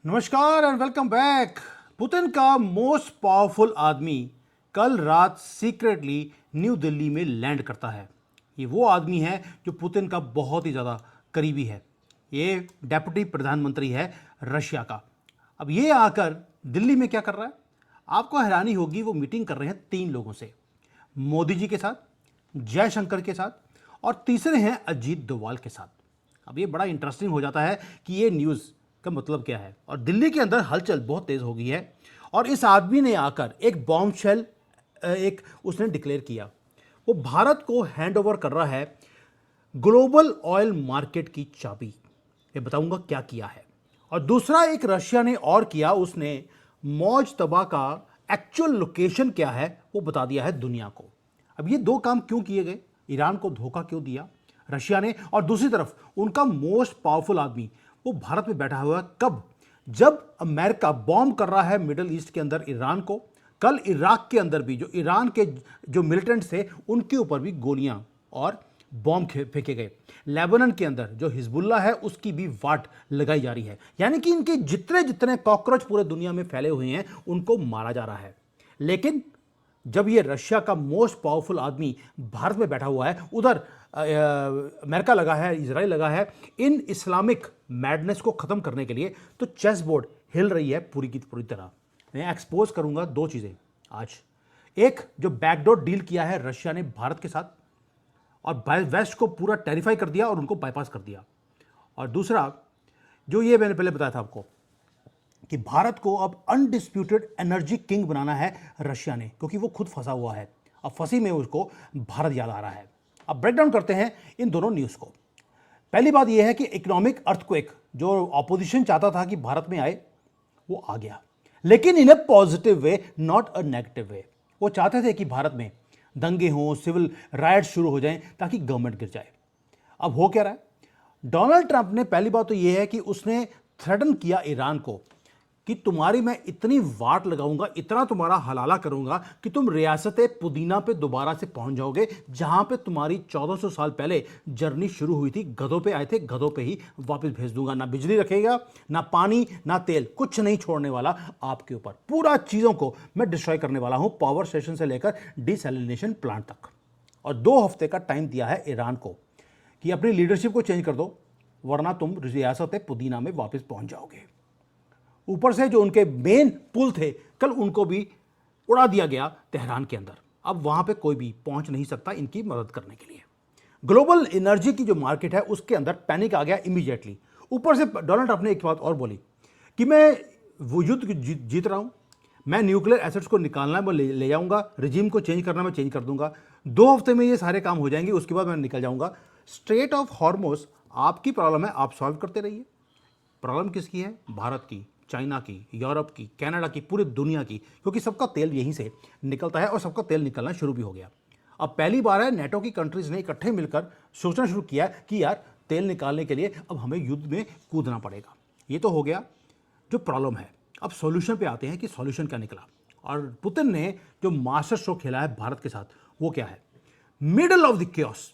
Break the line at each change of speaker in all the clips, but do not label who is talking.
नमस्कार and welcome back. Putin का most powerful आदमी कल रात सीक्रेटली न्यू दिल्ली में लैंड करता है। ये वो आदमी है जो पुतिन का बहुत ही ज़्यादा करीबी है। ये डेप्यूटी प्रधानमंत्री है रशिया का। अब ये आकर दिल्ली में क्या कर रहा है, आपको हैरानी होगी। वो मीटिंग कर रहे हैं 3 लोगों से, मोदी जी के साथ, जयशंकर के साथ और तीसरे हैं अजीत डोभाल के साथ। अब ये बड़ा इंटरेस्टिंग हो जाता है कि ये न्यूज़ का मतलब क्या है। और दिल्ली के अंदर हलचल बहुत तेज़ हो गई है और इस आदमी ने आकर एक बॉम्बशेल एक उसने डिक्लेयर किया। वो भारत को हैंड ओवर कर रहा है ग्लोबल ऑयल मार्केट की चाबी। ये बताऊंगा क्या किया है। और दूसरा एक रशिया ने और किया, उसने मौज तबा का एक्चुअल लोकेशन क्या है वो बता दिया है दुनिया को। अब ये 2 काम क्यों किए गए, ईरान को धोखा क्यों दिया रशिया ने, और दूसरी तरफ उनका मोस्ट पावरफुल आदमी वो भारत में बैठा हुआ है कब, जब अमेरिका बॉम्ब कर रहा है मिडिल ईस्ट के अंदर ईरान को। कल इराक के अंदर भी जो ईरान के जो मिलिटेंट्स थे उनके ऊपर भी गोलियां और बॉम्ब फेंके गए। लेबनान के अंदर जो हिजबुल्ला है उसकी भी वाट लगाई जा रही है। यानी कि इनके जितने जितने कॉकरोच पूरे दुनिया में फैले हुए हैं उनको मारा जा रहा है। लेकिन जब ये रशिया का मोस्ट पावरफुल आदमी भारत में बैठा हुआ है, उधर अमेरिका लगा है, इजराइल लगा है इन इस्लामिक मैडनेस को खत्म करने के लिए, तो चेस बोर्ड हिल रही है पूरी की पूरी तरह। मैं एक्सपोज करूंगा 2 चीजें आज। एक, जो बैकडोर डील किया है रशिया ने भारत के साथ और वेस्ट को पूरा टेरिफाई कर दिया और उनको बाईपास कर दिया। और दूसरा, जो ये मैंने पहले बताया था आपको कि भारत को अब अनडिस्प्यूटेड एनर्जी किंग बनाना है रशिया ने, क्योंकि वो खुद फंसा हुआ है। अब फंसी में उसको भारत याद आ रहा है। अब ब्रेक डाउन करते हैं इन दोनों न्यूज़ को। पहली बात यह है कि इकोनॉमिक अर्थक्वेक जो ऑपोजिशन चाहता था कि भारत में आए, वो आ गया, लेकिन in a positive way, not a negative way. वो चाहते थे कि भारत में दंगे हों, सिविल राइट्स शुरू हो जाएं ताकि गवर्नमेंट गिर जाए। अब हो क्या रहा है, डोनाल्ड ट्रंप ने पहली बात तो यह है कि उसने थ्रेटन किया ईरान को कि तुम्हारी मैं इतनी वाट लगाऊंगा, इतना तुम्हारा हलाला करूंगा कि तुम रियासत पुदीना पे दोबारा से पहुंच जाओगे, जहां पे तुम्हारी 1400 साल पहले जर्नी शुरू हुई थी। गधों पे आए थे, गधों पे ही वापस भेज दूंगा। ना बिजली रखेगा, ना पानी, ना तेल, कुछ नहीं छोड़ने वाला आपके ऊपर। पूरा चीज़ों को मैं डिस्ट्रॉय करने वाला हूं, पावर स्टेशन से लेकर डिसैलिनेशन प्लांट तक। और 2 हफ्ते का टाइम दिया है ईरान को कि अपनी लीडरशिप को चेंज कर दो, वरना तुम रियासत पुदीना में वापस पहुंच जाओगे। ऊपर से जो उनके मेन पुल थे कल उनको भी उड़ा दिया गया तेहरान के अंदर। अब वहां पे कोई भी पहुंच नहीं सकता इनकी मदद करने के लिए। ग्लोबल एनर्जी की जो मार्केट है उसके अंदर पैनिक आ गया इमीडिएटली। ऊपर से डोनाल्ड ट्रंप ने एक बात और बोली कि मैं वो युद्ध जीत रहा हूं, मैं न्यूक्लियर एसेट्स को निकालना मैं ले जाऊंगा, रिजीम को चेंज करना मैं चेंज कर दूंगा, 2 हफ्ते में ये सारे काम हो जाएंगे, उसके बाद मैं निकल जाऊंगा। स्ट्रेट ऑफ हॉर्मुज आपकी प्रॉब्लम है, आप सॉल्व करते रहिए। प्रॉब्लम किसकी है? भारत की, चाइना की, यूरोप की, कनाडा की, पूरी दुनिया की, क्योंकि सबका तेल यहीं से निकलता है और सबका तेल निकलना शुरू भी हो गया। अब पहली बार है नेटो की कंट्रीज ने इकट्ठे मिलकर सोचना शुरू किया कि यार तेल निकालने के लिए अब हमें युद्ध में कूदना पड़ेगा। ये तो हो गया जो प्रॉब्लम है। अब सॉल्यूशन पे आते हैं कि सॉल्यूशन क्या निकला। और पुतिन ने जो मास्टर स्ट्रोक खेला है भारत के साथ वो क्या है, middle of the chaos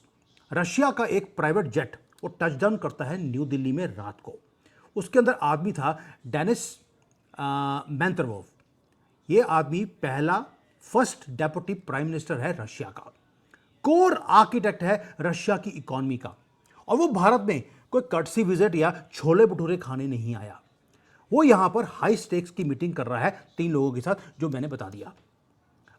Russia का एक प्राइवेट जेट वो टचडाउन करता है न्यू दिल्ली में रात को। उसके अंदर आदमी था डेनिस मेंतरवोव। ये आदमी पहला फर्स्ट डेप्यूटी प्राइम मिनिस्टर है रशिया का, कोर आर्किटेक्ट है रशिया की इकोनॉमी का। और वो भारत में कोई कर्टसी विजिट या छोले भटूरे खाने नहीं आया। वो यहां पर हाई स्टेक्स की मीटिंग कर रहा है 3 लोगों के साथ, जो मैंने बता दिया।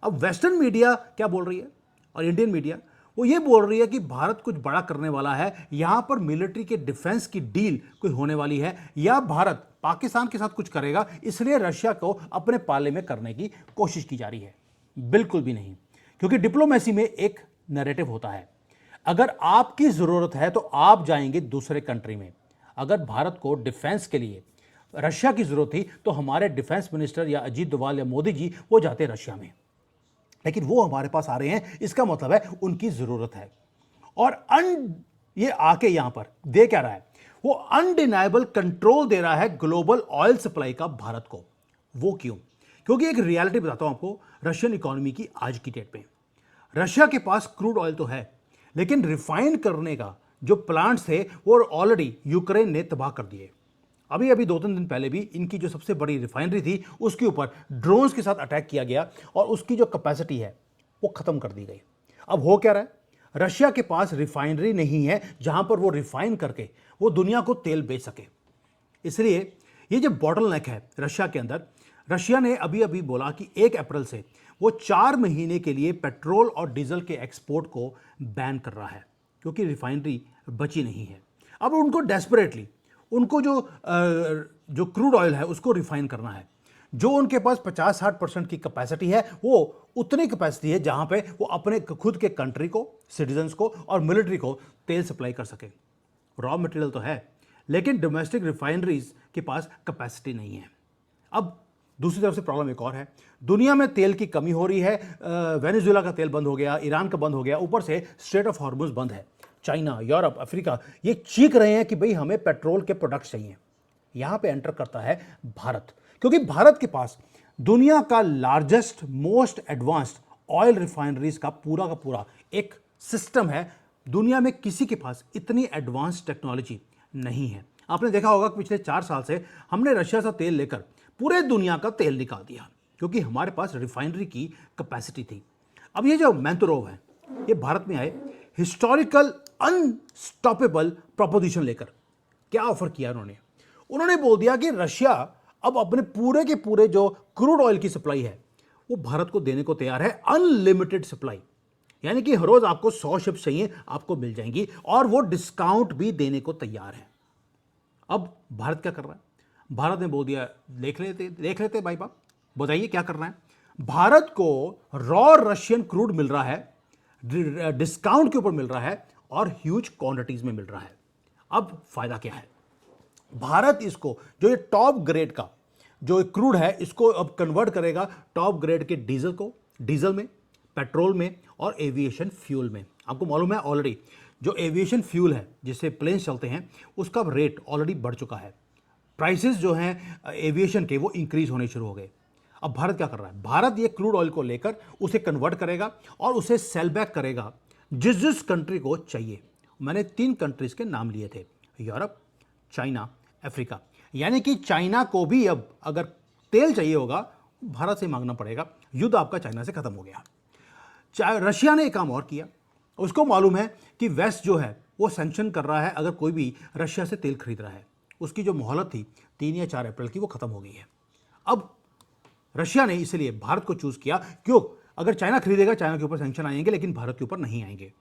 अब वेस्टर्न मीडिया क्या बोल रही है और इंडियन मीडिया, वो ये बोल रही है कि भारत कुछ बड़ा करने वाला है, यहां पर मिलिट्री के डिफेंस की डील कोई होने वाली है, या भारत पाकिस्तान के साथ कुछ करेगा, इसलिए रशिया को अपने पाले में करने की कोशिश की जा रही है। बिल्कुल भी नहीं, क्योंकि डिप्लोमेसी में एक नैरेटिव होता है। अगर आपकी जरूरत है तो आप जाएंगे दूसरे कंट्री में। अगर भारत को डिफेंस के लिए रशिया की जरूरत थी तो हमारे डिफेंस मिनिस्टर या अजीत डोभाल या मोदी जी वो जाते रशिया में, लेकिन वो हमारे पास आ रहे हैं, इसका मतलब है उनकी जरूरत है। और ये आके यहां पर दे क्या रहा है, वो अनडिनाइबल कंट्रोल दे रहा है ग्लोबल ऑयल सप्लाई का भारत को। वो क्यों? क्योंकि एक रियलिटी बताता हूं आपको रशियन इकोनॉमी की आज की डेट में। रशिया के पास क्रूड ऑयल तो है, लेकिन रिफाइन करने का जो प्लांट्स थे वो ऑलरेडी यूक्रेन ने तबाह कर दिए। अभी अभी 2-3 दिन पहले भी इनकी जो सबसे बड़ी रिफाइनरी थी उसके ऊपर ड्रोन्स के साथ अटैक किया गया और उसकी जो कैपेसिटी है वो खत्म कर दी गई। अब हो क्या रहा है, रशिया के पास रिफाइनरी नहीं है जहां पर वो रिफाइन करके वो दुनिया को तेल बेच सके। इसलिए ये जो बॉटलनेक है रशिया के अंदर, रशिया ने अभी अभी बोला कि 1 अप्रैल से वो 4 महीने के लिए पेट्रोल और डीजल के एक्सपोर्ट को बैन कर रहा है क्योंकि रिफाइनरी बची नहीं है। अब उनको डेस्परेटली उनको जो क्रूड ऑयल है उसको रिफाइन करना है। जो उनके पास 50-60% की कैपेसिटी है वो उतनी कैपेसिटी है जहां पे वो अपने खुद के कंट्री को, सिटीजन्स को और मिलिट्री को तेल सप्लाई कर सके। रॉ मटेरियल तो है लेकिन डोमेस्टिक रिफाइनरीज के पास कैपेसिटी नहीं है। अब दूसरी तरफ से प्रॉब्लम एक और है, दुनिया में तेल की कमी हो रही है। वेनेजुएला का तेल बंद हो गया, ईरान का बंद हो गया, ऊपर से स्ट्रेट ऑफ हॉर्मुज बंद है। चाइना, यूरोप, अफ्रीका ये चीख रहे हैं कि भाई हमें पेट्रोल के प्रोडक्ट्स चाहिए। यहां पे एंटर करता है भारत, क्योंकि भारत के पास दुनिया का largest most advanced oil refineries का पूरा एक सिस्टम है। दुनिया में किसी के पास इतनी एडवांस टेक्नोलॉजी नहीं है। आपने देखा होगा कि पिछले 4 साल से हमने रशिया से तेल लेकर पूरे दुनिया का तेल निकाल दिया क्योंकि हमारे पास रिफाइनरी की कैपेसिटी थी। अब ये जो मैंतुरोव है ये भारत में आए हिस्टोरिकल अनस्टॉपेबल प्रोपोजिशन लेकर। क्या ऑफर किया उन्होंने बोल दिया कि रशिया अब अपने पूरे के पूरे जो क्रूड ऑयल की सप्लाई है वो भारत को देने को तैयार है, अनलिमिटेड सप्लाई। यानी कि हर रोज आपको 100 शिप्स चाहिए, आपको मिल जाएंगी और वो डिस्काउंट भी देने को तैयार है। अब भारत क्या कर रहा है, भारत ने बोल दिया देख लेते भाई बाप, बताइए क्या करना है। भारत को रॉ रशियन क्रूड मिल रहा है, डिस्काउंट के ऊपर मिल रहा है और ह्यूज क्वांटिटीज में मिल रहा है। अब फायदा क्या है, भारत इसको जो ये टॉप ग्रेड का जो क्रूड है इसको अब कन्वर्ट करेगा टॉप ग्रेड के डीजल में, पेट्रोल में और एविएशन फ्यूल में। आपको मालूम है ऑलरेडी जो एविएशन फ्यूल है जिससे प्लेन्स चलते हैं उसका रेट ऑलरेडी बढ़ चुका है। प्राइसेस जो हैं एविएशन के वो इंक्रीज होने शुरू हो गए। अब भारत क्या कर रहा है, भारत ये क्रूड ऑयल को लेकर उसे कन्वर्ट करेगा और उसे सेल बैक करेगा जिस कंट्री को चाहिए। मैंने 3 कंट्रीज के नाम लिए थे, यूरोप, चाइना, अफ्रीका। यानी कि चाइना को भी अब अगर तेल चाहिए होगा भारत से मांगना पड़ेगा। युद्ध आपका चाइना से खत्म हो गया। रशिया ने एक काम और किया, उसको मालूम है कि वेस्ट जो है वो सैंक्शन कर रहा है अगर कोई भी रशिया से तेल खरीद रहा है। उसकी जो मोहलत थी 3 या 4 अप्रैल की वो खत्म हो गई है। अब रशिया ने इसलिए भारत को चूज किया, क्यों, अगर चाइना खरीदेगा चाइना के ऊपर सैंक्शन आएंगे लेकिन भारत के ऊपर नहीं आएंगे।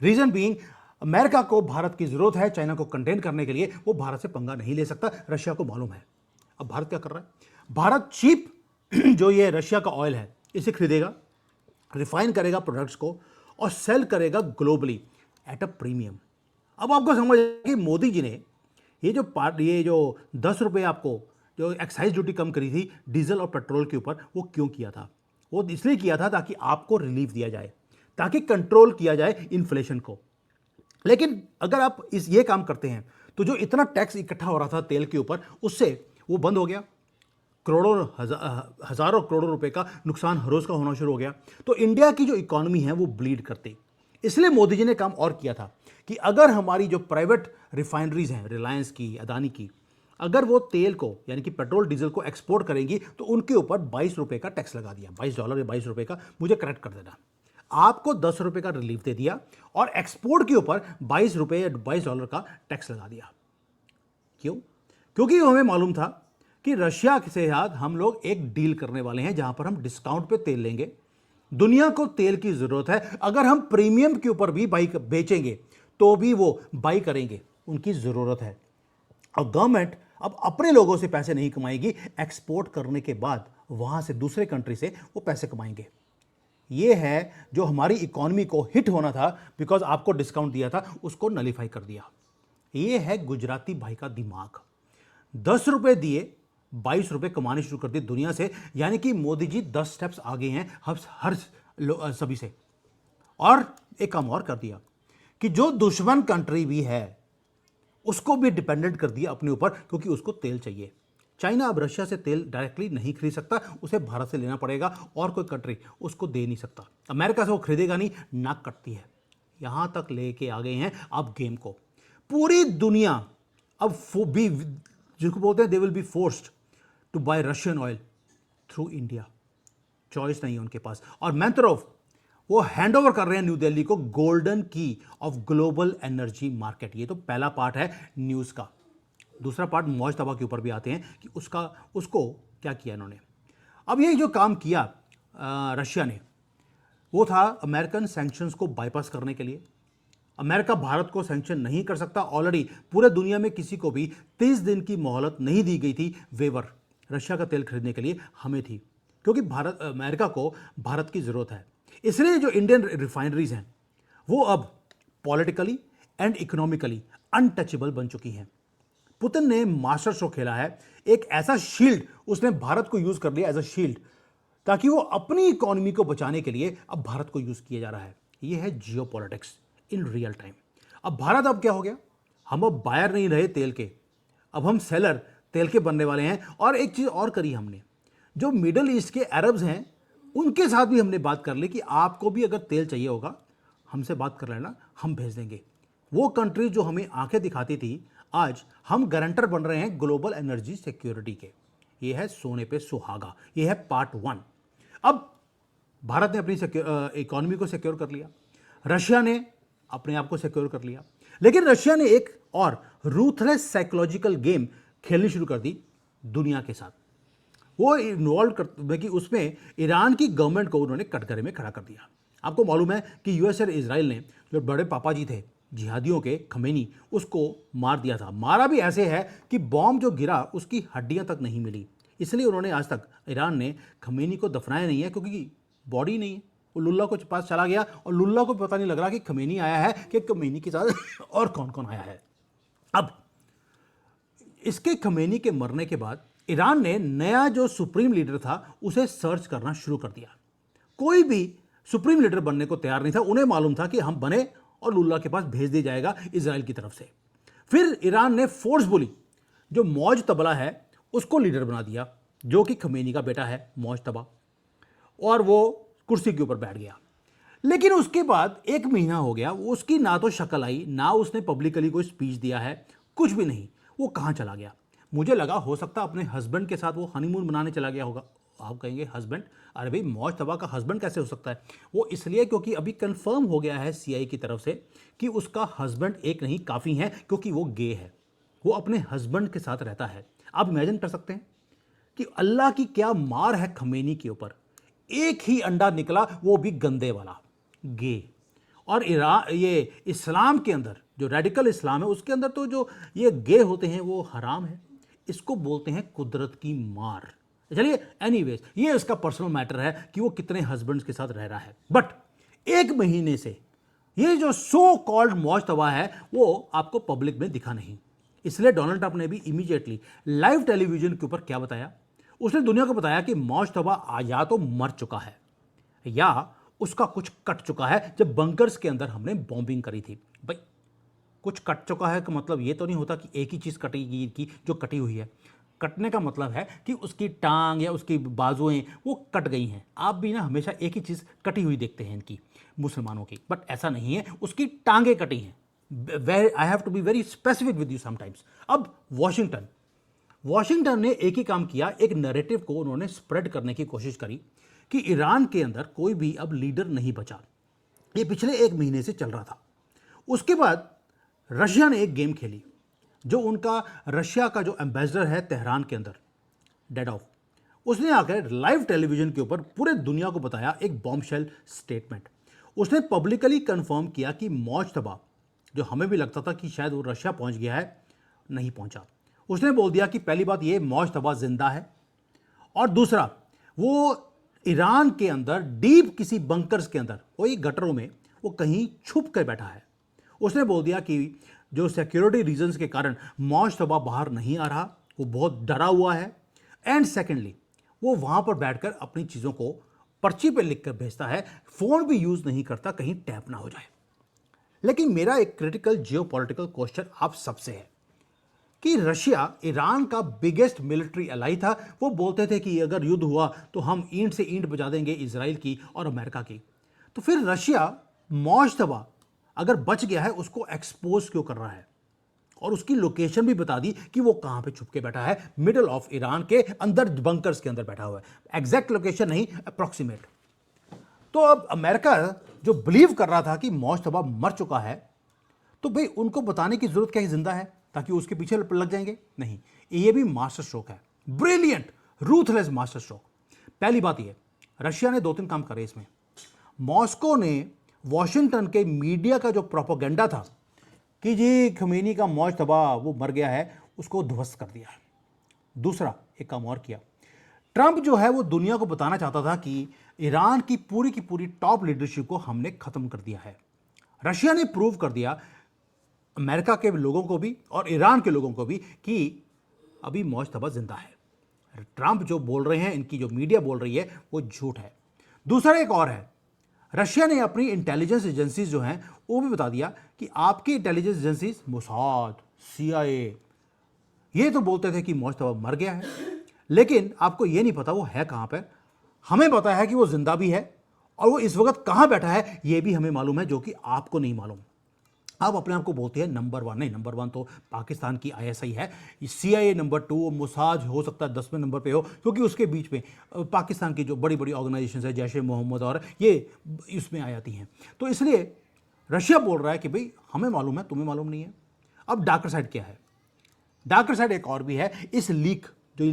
रीजन बीइंग अमेरिका को भारत की जरूरत है चाइना को कंटेन करने के लिए, वो भारत से पंगा नहीं ले सकता, रशिया को मालूम है। अब भारत क्या कर रहा है, भारत चीप जो ये रशिया का ऑयल है इसे खरीदेगा, रिफाइन करेगा प्रोडक्ट्स को और सेल करेगा ग्लोबली एट अ प्रीमियम। अब आपको समझ कि मोदी जी ने ये जो 10 रुपये आपको जो एक्साइज ड्यूटी कम करी थी डीजल और पेट्रोल के ऊपर, वो क्यों किया था, वो इसलिए किया था ताकि आपको रिलीफ दिया जाए, ताकि कंट्रोल किया जाए इन्फ्लेशन को। लेकिन अगर आप ये काम करते हैं तो जो इतना टैक्स इकट्ठा हो रहा था तेल के ऊपर उससे वो बंद हो गया, हजारों करोड़ों रुपए का नुकसान हर रोज का होना शुरू हो गया। तो इंडिया की जो इकोनॉमी है वो ब्लीड करती। इसलिए मोदी जी ने काम और किया था कि अगर हमारी जो प्राइवेट रिफाइनरीज हैं, रिलायंस की, अदानी की, अगर वो तेल को यानी कि पेट्रोल डीजल को एक्सपोर्ट करेंगी तो उनके ऊपर 22 रुपए का टैक्स लगा दिया, $22 या 22 रुपए का, मुझे करेक्ट कर देना। आपको 10 रुपए का रिलीफ दे दिया और एक्सपोर्ट के ऊपर 22 रुपए या $22 का टैक्स लगा दिया। क्यों? क्योंकि हमें मालूम था कि रशिया के साथ हम लोग एक डील करने वाले हैं जहां पर हम डिस्काउंट पे तेल लेंगे। दुनिया को तेल की जरूरत है, अगर हम प्रीमियम के ऊपर भी बाई बेचेंगे तो भी वो बाई करेंगे, उनकी जरूरत है। और गवर्नमेंट अब अपने लोगों से पैसे नहीं कमाएगी, एक्सपोर्ट करने के बाद वहां से दूसरे कंट्री से वो पैसे कमाएंगे। ये है जो हमारी इकोनॉमी को हिट होना था, बिकॉज आपको डिस्काउंट दिया था उसको नलीफाई कर दिया। ये है गुजराती भाई का दिमाग। 10 रुपए दिए, 22 रुपए कमाने शुरू कर दिए दुनिया से, यानी कि मोदी जी 10 स्टेप्स आगे हैं हर सभी से। और एक काम और कर दिया कि जो दुश्मन कंट्री भी है उसको भी डिपेंडेंट कर दिया अपने ऊपर, क्योंकि उसको तेल चाहिए। चाइना अब रशिया से तेल डायरेक्टली नहीं खरीद सकता, उसे भारत से लेना पड़ेगा और कोई कंट्री उसको दे नहीं सकता। अमेरिका से वो खरीदेगा नहीं, नाक कटती है। यहां तक लेके आ गए हैं अब गेम को। पूरी दुनिया अब भी जिसको बोलते हैं they will be forced to buy Russian oil through India. Choice नहीं है उनके पास। और मैंत्रोव वो हैंड ओवर कर रहे हैं न्यू दिल्ली को गोल्डन की ऑफ ग्लोबल एनर्जी मार्केट। ये तो पहला पार्ट है न्यूज़ का। दूसरा पार्ट मौज तबा के ऊपर भी आते हैं कि उसको क्या किया इन्होंने। अब ये जो काम किया रशिया ने, वो था अमेरिकन सैंक्शंस को बाईपास करने के लिए। अमेरिका भारत को सैंक्शन नहीं कर सकता। ऑलरेडी पूरे दुनिया में किसी को भी 30 दिन की मोहलत नहीं दी गई थी वेवर रशिया का तेल खरीदने के लिए, हमें थी, क्योंकि अमेरिका को भारत की ज़रूरत है। इसलिए जो इंडियन रिफाइनरीज हैं वो अब पॉलिटिकली एंड इकोनॉमिकली अनटचेबल बन चुकी हैं। पुतिन ने मास्टर स्ट्रोक खेला है। एक ऐसा शील्ड उसने भारत को यूज कर लिया एज अ शील्ड, ताकि वो अपनी इकोनॉमी को बचाने के लिए अब भारत को यूज किया जा रहा है। ये है जियो पॉलिटिक्स इन रियल टाइम। अब भारत अब क्या हो गया, हम अब बायर नहीं रहे तेल के, अब हम सेलर तेल के बनने वाले हैं। और एक चीज और करी हमने, जो मिडल ईस्ट के अरब्स हैं उनके साथ भी हमने बात कर ली कि आपको भी अगर तेल चाहिए होगा हमसे बात कर लेना, हम भेज देंगे। वो कंट्री जो हमें आंखें दिखाती थी, आज हम गारंटर बन रहे हैं ग्लोबल एनर्जी सिक्योरिटी के। ये है सोने पे सुहागा। ये है पार्ट 1। अब भारत ने अपनी इकोनॉमी को सिक्योर कर लिया, रशिया ने अपने आप को सिक्योर कर लिया, लेकिन रशिया ने एक और रूथलेस साइकोलॉजिकल गेम खेलनी शुरू कर दी दुनिया के साथ। वो इन्वॉल्व कर कि उसमें ईरान की गवर्नमेंट को उन्होंने कटघरे में खड़ा कर दिया। आपको मालूम है कि यूएस और इजराइल ने जो बड़े पापा जी थे जिहादियों के, खमेनी, उसको मार दिया था। मारा भी ऐसे है कि बॉम्ब जो गिरा उसकी हड्डियां तक नहीं मिली। इसलिए उन्होंने आज तक, ईरान ने खमेनी को दफनाया नहीं है, क्योंकि बॉडी नहीं है। वो लुल्ला को पास चला गया और लुल्ला को पता नहीं लग रहा कि खमेनी आया है कि खमेनी के साथ और कौन कौन आया है। अब इसके खमेनी के मरने के बाद ईरान ने नया जो सुप्रीम लीडर था उसे सर्च करना शुरू कर दिया। कोई भी सुप्रीम लीडर बनने को तैयार नहीं था। उन्हें मालूम था कि हम बने और लुल्ला के पास भेज दिया जाएगा इजराइल की तरफ से। फिर ईरान ने फोर्सफुली जो मौज तबला है उसको लीडर बना दिया, जो कि खमेनी का बेटा है मौज तबा, और वो कुर्सी के ऊपर बैठ गया। लेकिन उसके बाद 1 महीना हो गया, उसकी ना तो शक्ल आई, ना उसने पब्लिकली कोई स्पीच दिया है, कुछ भी नहीं। वो कहाँ चला गया? मुझे लगा हो सकता अपने हस्बैंड के साथ वो हनीमून मनाने चला गया होगा। आप कहेंगे हस्बैंड, अरे भाई मौज तबा का हस्बैंड कैसे हो सकता है? वो इसलिए क्योंकि अभी कंफर्म हो गया है सीआई की तरफ से कि उसका हस्बैंड एक नहीं काफ़ी है, क्योंकि वो गे है। वो अपने हस्बैंड के साथ रहता है। आप इमेजिन कर सकते हैं कि अल्लाह की क्या मार है खमेनी के ऊपर। एक ही अंडा निकला, वो भी गंदे वाला, गे। और ये इस्लाम के अंदर जो रेडिकल इस्लाम है उसके अंदर तो जो ये गे होते हैं वो हराम है। इसको बोलते हैं कुदरत की मार। चलिए एनीवेज, ये इसका पर्सनल मैटर है कि वो कितने हस्बैंड्स के साथ रह रहा है। बट 1 महीने से ये जो सो कॉल्ड मौज तबा है वो आपको पब्लिक में दिखा नहीं। इसलिए डोनाल्ड ट्रंप ने भी इमीडिएटली लाइव टेलीविजन के ऊपर क्या बताया, उसने दुनिया को बताया कि मौज तबा या तो मर चुका है या उसका कुछ कट चुका है। जब बंकर्स के अंदर हमने बॉम्बिंग करी थी, भाई कुछ कट चुका है का मतलब ये तो नहीं होता कि एक ही चीज़ कटेगी की जो कटी हुई है। कटने का मतलब है कि उसकी टांग या उसकी बाजुएं वो कट गई हैं। आप भी ना हमेशा एक ही चीज़ कटी हुई देखते हैं इनकी, मुसलमानों की, बट ऐसा नहीं है, उसकी टांगें कटी हैं। I have to be very specific with you sometimes. अब वॉशिंगटन ने एक ही काम किया, एक नैरेटिव को उन्होंने स्प्रेड करने की कोशिश करी कि ईरान के अंदर कोई भी अब लीडर नहीं बचा। ये पिछले 1 महीने से चल रहा था। उसके बाद रशिया ने एक गेम खेली, जो उनका रशिया का जो एम्बेसडर है तेहरान के अंदर, डेडोव, उसने आकर लाइव टेलीविजन के ऊपर पूरे दुनिया को बताया एक बॉम्बशेल स्टेटमेंट। उसने पब्लिकली कंफर्म किया कि मौज तबा, जो हमें भी लगता था कि शायद वो रशिया पहुंच गया है, नहीं पहुंचा। उसने बोल दिया कि पहली बात ये, मौज तबा जिंदा है, और दूसरा वो ईरान के अंदर डीप किसी बंकर्स के अंदर, कोई गटरों में वो कहीं छुप कर बैठा है। उसने बोल दिया कि जो सिक्योरिटी रीजंस के कारण मौज तबा बाहर नहीं आ रहा, वो बहुत डरा हुआ है। एंड सेकेंडली, वो वहाँ पर बैठकर अपनी चीज़ों को पर्ची पे लिख कर भेजता है, फ़ोन भी यूज़ नहीं करता कहीं टैप ना हो जाए। लेकिन मेरा एक क्रिटिकल जियोपॉलिटिकल क्वेश्चन आप सबसे है कि रशिया ईरान का बिगेस्ट मिलिट्री एलाई था। वो बोलते थे कि अगर युद्ध हुआ तो हम ईंट से ईंट बजा देंगे इजराइल की और अमेरिका की। तो फिर रशिया मौज तबा अगर बच गया है उसको एक्सपोज क्यों कर रहा है? और उसकी लोकेशन भी बता दी कि वो कहां पे छुप के बैठा है, मिडल ऑफ ईरान के अंदर, बंकर्स के अंदर बैठा हुआ है। एग्जैक्ट लोकेशन नहीं, अप्रॉक्सीमेट। तो अब अमेरिका जो बिलीव कर रहा था कि मोज्तबा मर चुका है, तो भाई उनको बताने की जरूरत क्या है, जिंदा है, ताकि उसके पीछे लग जाएंगे? नहीं, ये भी मास्टर स्ट्रोक है, ब्रिलियंट रूथलेस मास्टर स्ट्रोक। पहली बात ये, रशिया ने 2-3 काम करे इसमें। मॉस्को ने वॉशिंगटन के मीडिया का जो प्रोपेगेंडा था कि जी खमेनी का मोज्तबा वो मर गया है, उसको ध्वस्त कर दिया। दूसरा एक काम और किया, ट्रंप जो है वो दुनिया को बताना चाहता था कि ईरान की पूरी टॉप लीडरशिप को हमने खत्म कर दिया है। रशिया ने प्रूव कर दिया अमेरिका के लोगों को भी और ईरान के लोगों को भी कि अभी मोज्तबा जिंदा है। ट्रंप जो बोल रहे हैं, इनकी जो मीडिया बोल रही है, वो झूठ है। दूसरा एक और है, रशिया ने अपनी इंटेलिजेंस एजेंसीज जो हैं वो भी बता दिया कि आपकी इंटेलिजेंस एजेंसीज मोसाद, CIA, ये तो बोलते थे कि मोज्तबा मर गया है, लेकिन आपको ये नहीं पता वो है कहाँ पर। हमें पता है कि वो जिंदा भी है और वो इस वक्त कहाँ बैठा है ये भी हमें मालूम है, जो कि आपको नहीं मालूम। आप अपने आप को बोलते हैं नंबर 1, नहीं, नंबर 1 तो पाकिस्तान की ISI है, CIA नंबर 2, मोसाद हो सकता है 10वें नंबर पे हो, क्योंकि उसके बीच में पाकिस्तान की जो बड़ी बड़ी ऑर्गेनाइजेशन है, जैश ए मोहम्मद और ये इसमें आ जाती हैं। तो इसलिए रशिया बोल रहा है कि भाई हमें मालूम है, तुम्हें मालूम नहीं है। अब डार्कर साइड क्या है? डार्कर साइड एक और भी है। इस लीक, जो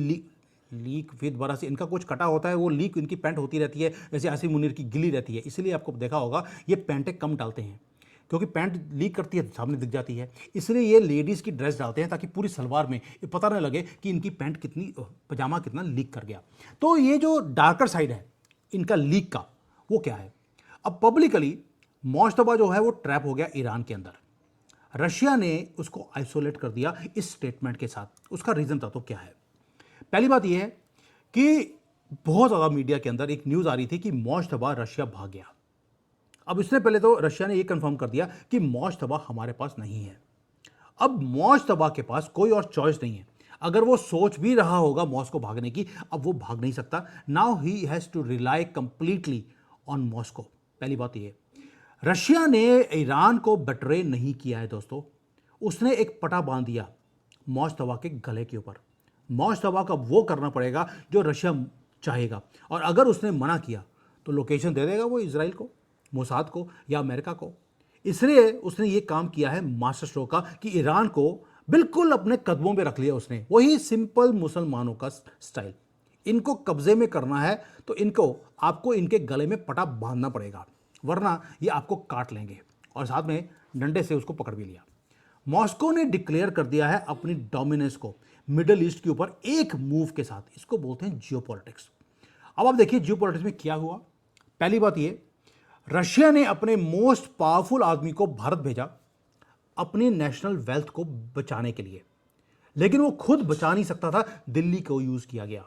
लीक विद बरा से इनका कुछ कटा होता है, वो लीक इनकी पैंट होती रहती है, जैसे आसिम मुनीर की गिली रहती है। इसलिए आपको देखा होगा ये पैंटें कम डालते हैं, क्योंकि पैंट लीक करती है तो सामने दिख जाती है। इसलिए ये लेडीज़ की ड्रेस डालते हैं ताकि पूरी सलवार में ये पता न लगे कि इनकी पैंट कितनी, पजामा कितना लीक कर गया। तो ये जो डार्कर साइड है इनका लीक का, वो क्या है? अब पब्लिकली मोज्तबा जो है वो ट्रैप हो गया ईरान के अंदर। रशिया ने उसको आइसोलेट कर दिया इस स्टेटमेंट के साथ। उसका रीज़न था तो क्या है? पहली बात यह है कि बहुत ज़्यादा मीडिया के अंदर एक न्यूज़ आ रही थी कि मोज्तबा रशिया भाग गया। अब इससे पहले तो रशिया ने यह कंफर्म कर दिया कि मोज्तबा हमारे पास नहीं है। अब मोज्तबा के पास कोई और चॉइस नहीं है। अगर वो सोच भी रहा होगा मॉस्को भागने की, अब वो भाग नहीं सकता। Now he has to rely completely on Moscow. पहली बात ये, रशिया ने ईरान को बेट्रे नहीं किया है दोस्तों। उसने एक पटा बांध दिया मोज्तबा के गले के ऊपर। मोज्तबा का वो करना पड़ेगा जो रशिया चाहेगा, और अगर उसने मना किया तो लोकेशन दे देगा वो इजराइल को, मोसाद को या अमेरिका को। इसलिए उसने ये काम किया है मास्टर स्ट्रोक का कि ईरान को बिल्कुल अपने कदमों में रख लिया उसने। वही सिंपल मुसलमानों का स्टाइल, इनको कब्जे में करना है तो आपको इनके गले में पटा बांधना पड़ेगा, वरना ये आपको काट लेंगे। और साथ में डंडे से उसको पकड़ भी लिया। मॉस्को ने डिक्लेयर कर दिया है अपनी डोमिनेंस को मिडिल ईस्ट के ऊपर एक मूव के साथ। इसको बोलते हैं जियोपॉलिटिक्स। अब आप देखिए जियोपॉलिटिक्स में क्या हुआ। पहली बात ये, रशिया ने अपने मोस्ट पावरफुल आदमी को भारत भेजा अपनी नेशनल वेल्थ को बचाने के लिए, लेकिन वो खुद बचा नहीं सकता था, दिल्ली को यूज किया गया।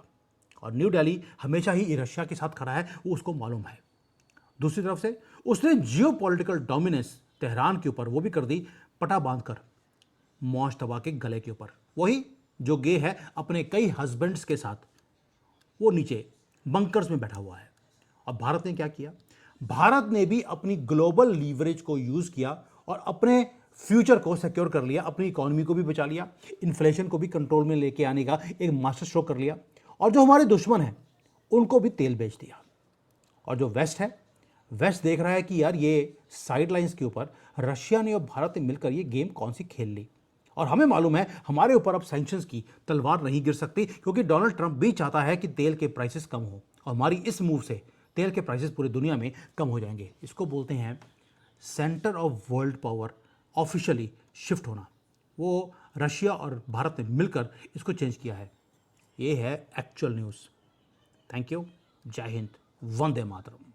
और न्यू दिल्ली हमेशा ही रशिया के साथ खड़ा है, वो उसको मालूम है। दूसरी तरफ से उसने जियोपॉलिटिकल डोमिनेंस तेहरान के ऊपर वो भी कर दी पटा बांधकर मोज्तबा के गले के ऊपर। वही जो गे है अपने कई हस्बैंड्स के साथ, वो नीचे बंकर्स में बैठा हुआ है। अब भारत ने क्या किया? भारत ने भी अपनी ग्लोबल लीवरेज को यूज किया और अपने फ्यूचर को सिक्योर कर लिया, अपनी इकोनॉमी को भी बचा लिया, इन्फ्लेशन को भी कंट्रोल में लेके आने का एक मास्टर स्ट्रोक कर लिया, और जो हमारे दुश्मन हैं उनको भी तेल बेच दिया। और जो वेस्ट है, वेस्ट देख रहा है कि यार ये साइड लाइन्स के ऊपर रशिया ने और भारत ने मिलकर ये गेम कौन सी खेल ली। और हमें मालूम है हमारे ऊपर अब सैंक्शंस की तलवार नहीं गिर सकती, क्योंकि डोनाल्ड ट्रंप भी चाहता है कि तेल के प्राइसेस कम हो, और हमारी इस मूव से तेल के प्राइसेस पूरी दुनिया में कम हो जाएंगे। इसको बोलते हैं centre of world power officially shift होना। वो रशिया और भारत ने मिलकर इसको चेंज किया है। ये है एक्चुअल न्यूज़। Thank you. जय हिंद। वंदे मातरम।